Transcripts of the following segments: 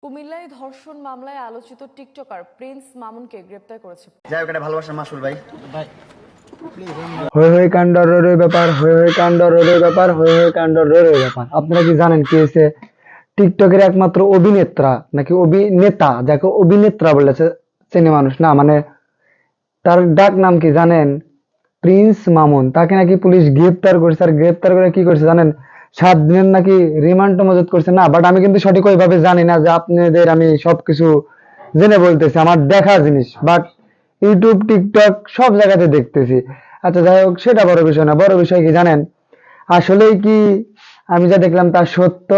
কুমিল্লায় ধর্ষণ মামলায় আলোচিত টিকটকার প্রিন্স মামুনকে গ্রেপ্তার করেছে। যাই হোক, এটা ভালোবাসার মাসুল ভাই। হই হই কাণ্ড রোর ব্যাপার, হই হই কাণ্ড রোর ব্যাপার, হই হই কাণ্ড রোর ব্যাপার। আপনারা কি জানেন কি হয়েছে? টিকটকের একমাত্র অভিনেত্রা নাকি অভিনেতা, যাকে অভিনেত্রা বলেছে চেনে মানুষ না, মানে তার ডাক নাম কি জানেন? প্রিন্স মামুন। তাকে নাকি পুলিশ গ্রেপ্তার করেছে। আর গ্রেপ্তার করে কি করছে জানেন? 7 দিনের নাকি রিমান্ড মঞ্জুর করছে না, বাট আমি কিন্তু সঠিক ওইভাবে জানি না, যে আপনাদের আমি সবকিছু জেনে বলতেছি, আমার দেখা জিনিস, বাট ইউটিউব টিকটক সব জায়গাতে দেখতেছি। আচ্ছা যাই হোক, সেটা বড় বিষয় না। বড় বিষয় কি জানেন? আসলেই কি আমি যা দেখলাম তা সত্য?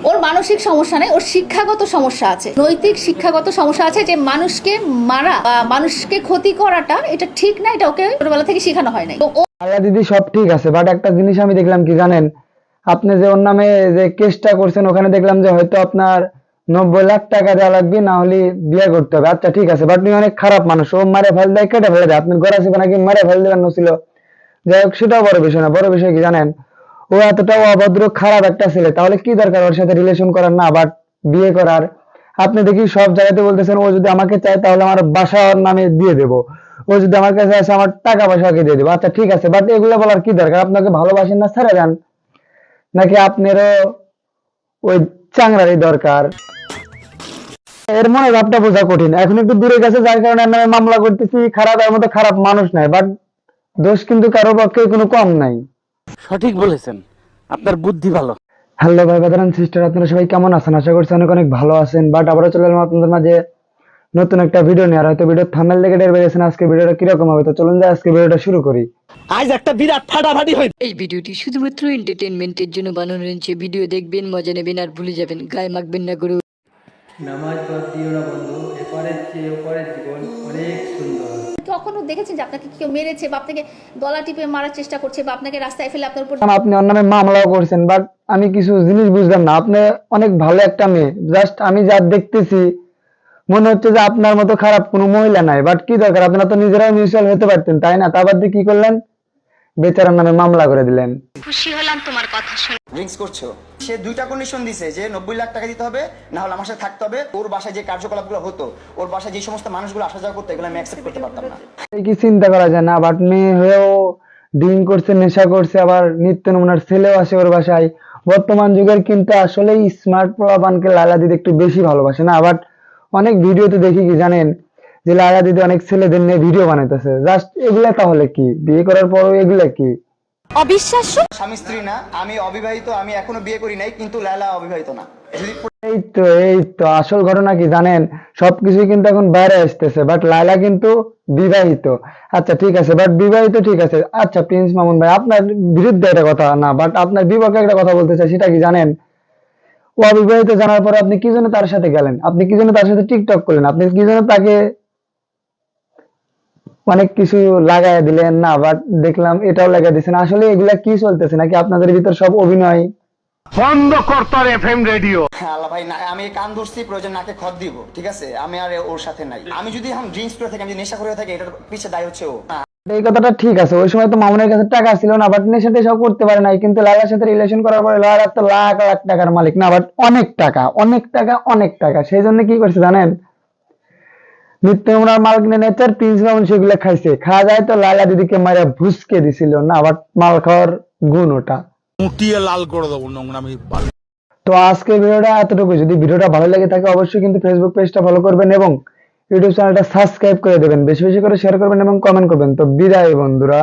ওর মানসিক সমস্যা নেই, ওর শিক্ষাগত সমস্যা আছে, নৈতিক শিক্ষাগত সমস্যা আছে, যে মানুষকে মারা বা মানুষকে ক্ষতি করাটা এটা ঠিক না, এটা ওকে ছোটবেলা থেকে শেখানো হয় নাই। আয়া দিদি সব ঠিক আছে, বাট একটা জিনিস আমি দেখলাম কি জানেন? আপনি যে ওর নামে যে কেসটা করছেন, ওখানে দেখলাম যে হয়তো আপনার 90 লাখ টাকা দেওয়া লাগবে, না হলে বিয়ে করতে হবে। আচ্ছা ঠিক আছে, বাট উনি অনেক খারাপ মানুষ, ও মারে ফেল দেয়, কেটে ফেলে দেয়। আপনার গড়া ছিল নাকি মারে ফেল দেবেন ছিল। যাই হোক, সেটাও বড় বিষয় না। বড় বিষয় কি জানেন? ও এতটা অভদ্র খারাপ একটা ছেলে, তাহলে কি দরকার ওর সাথে রিলেশন করার, না বাট বিয়ে করার? আপনি দেখি সব জায়গাতে বলতেছেন ও যদি আমাকে চায় তাহলে আমার বাসা ওর নামে দিয়ে দেবো, ও যদি আমার কাছে আসে আমার টাকা পয়সা ওকে দিয়ে দেবো। আচ্ছা ঠিক আছে, বাট এগুলো বলার কি দরকার? আপনাকে ভালোবাসেন না ছেড়ে দেন, নাকি আপনারও ওই চাংড়ারই দরকার? এর মনে ভাবটা বোঝা কঠিন। এখন একটু দূরে গেছে, যার কারণে আমি মামলা করতেছি। খারাপ, এর মতো খারাপ মানুষ নাই, বাট দোষ কিন্তু কারো পক্ষে কোনো কম নাই। সঠিক বলেছেন, আপনার বুদ্ধি ভালো। হ্যালো ভাই ব্রাদার সিস্টার, আপনারা সবাই কেমন আছেন? আশা করছি অনেক অনেক ভালো আছেন। বাট আবারও চলে এলাম আপনাদের মাঝে নতুন একটা ভিডিও নিয়ে। আর হয়তো ভিডিও থাম্বনেল দেখে টের পেয়েছেন আজকে ভিডিওটা কিরকম হবে। তো চলুন যাই আজকে ভিডিওটা শুরু করি। আজ একটা বিরাট ফাটাফাটি হয়েছে। এই ভিডিওটি শুধুমাত্র এন্টারটেইনমেন্টের জন্য বানানো হয়েছে। ভিডিও দেখবেন, মজা নেবেন, আর ভুলে যাবেন, গায়ে মাখবেন না গুরু। নামাজ বাদ দিও না বন্ধু, এপারের চেয়ে ওপারের জীবন অনেক সুন্দর। কখনো দেখেছেন যে আপনাকে কেউ মেরেছে বা আপনাকে গলা টিপে মারার চেষ্টা করছে বা আপনাকে রাস্তায় ফেলে আপনার উপর? আপনি ওর নামে মামলাও করছেন, বাট আমি কিছু জিনিস বুঝলাম না। আপনি অনেক ভালো একটা মেয়ে, জাস্ট আমি যা দেখতেছি মনে হচ্ছে যে আপনার মতো খারাপ কোনো মহিলা নাই। বাট কি দরকার? আপনারা তো নিজেরাও মিউচুয়াল হতে পারতেন, তাই না? তারপর দিয়ে কি করলেন? বেচারার নামে মামলা করে দিলেন। খুশি হলাম তোমার কথা শুনে। ড্রিঙ্কস করছো, সে 2টা কন্ডিশন দিছে যে 90 লাখ টাকা দিতে হবে, না হলে আমার সাথে থাকতে হবে। ওর বাসায় যে কার্যকলাপগুলো হতো, ওর বাসায় যে সমস্ত মানুষগুলো আসা যাওয়া করতো, এগুলো আমি অ্যাকসেপ্ট করতে পারতাম না। এই কি চিন্তা করা যায় না? বাট মেয়ে হয়েও ড্রিঙ্ক করছে, নেশা করছে, আবার নিত্য নমুনার ছেলেও আসে ওর বাসায়। বর্তমান যুগের কিন্তু আসলেই স্মার্ট পোলাপানকে লালা দিদি একটু বেশি ভালোবাসে না? বাট অনেক ভিডিওতে দেখি কি জানেন, যে লালা দিদি অনেক ছেলেদের নিয়ে ভিডিও বানাইতেছে। জাস্ট এগুলা তাহলে কি? বিয়ে করার পরও এগুলা কি? অবিশ্বাস্য। স্বামী স্ত্রী না, আমি অবিবাহিত, আমি এখনো বিয়ে করি নাই, কিন্তু লায়লা অবিবাহিত না। যদি এই তো আসল ঘটনা কি জানেন? সবকিছুই কিন্তু এখন বাইরে আসতেছে, বাট লায়লা কিন্তু বিবাহিত। আচ্ছা ঠিক আছে, বাট বিবাহিত ঠিক আছে। আচ্ছা প্রিন্স মামুন ভাই, আপনার বিরুদ্ধে একটা কথা না, বাট আপনার বিপক্ষে একটা কথা বলতে চাই। সেটা কি জানেন? ও অবিবাহিত জানার পরে আপনি কি জন্য তার সাথে গেলেন? আপনি কি জন্য তার সাথে টিকটক করলেন? আপনি কি জন্য তাকে অনেক কিছু লাগাই দিলেন? না, বাট দেখলাম এটাও লাগাই দিচ্ছেন। আসলে এগুলা কি চলতেছে? নাকি আপনাদের ভিতর সব অভিনয়? বন্ধ করতার এফএম রেডিও। হ্যাঁ আল্লাহ ভাই, আমি কান ধরছি, প্রয়োজন নাকে খত দিব, ঠিক আছে? আমি আর ওর সাথে নাই। আমি যদি ড্রিঙ্কস করে থাকি, আমি যদি নেশা করে থাকি, এটার পিছে দায় হচ্ছে ও। এই কথাটা ঠিক আছে, ওই সময় তো মামুনের কাছে টাকা ছিল না, বাট নেশাতে সব করতে পারে নাই। কিন্তু লালার সাথে রিলেশন করার পরে লালা তো লাখ লাখ টাকার মালিক না, বাট অনেক টাকা অনেক টাকা অনেক টাকা। সেই জন্য কি করছে জানেন? নিত্য নমুনার মাল কিনে নেচার প্রিন্স মামুন সেগুলো খাইছে। খাওয়া যায় তো লালা দিদিকে মারা ভুসকে দিছিল না, বাট মাল খাওয়ার গুণ ওটা। মুটিয়ে লাল করে দেবো নোংরামি। তো আজকে ভিডিওটা এতটুকু। যদি ভিডিওটা ভালো লেগে থাকে অবশ্যই কিন্তু ফেসবুক পেজটা ফলো করবেন এবং ইউটিউব চ্যানেলটা সাবস্ক্রাইব করে দেবেন, বেশি বেশি করে শেয়ার করবেন এবং কমেন্ট করবেন। তো বিদায় বন্ধুরা।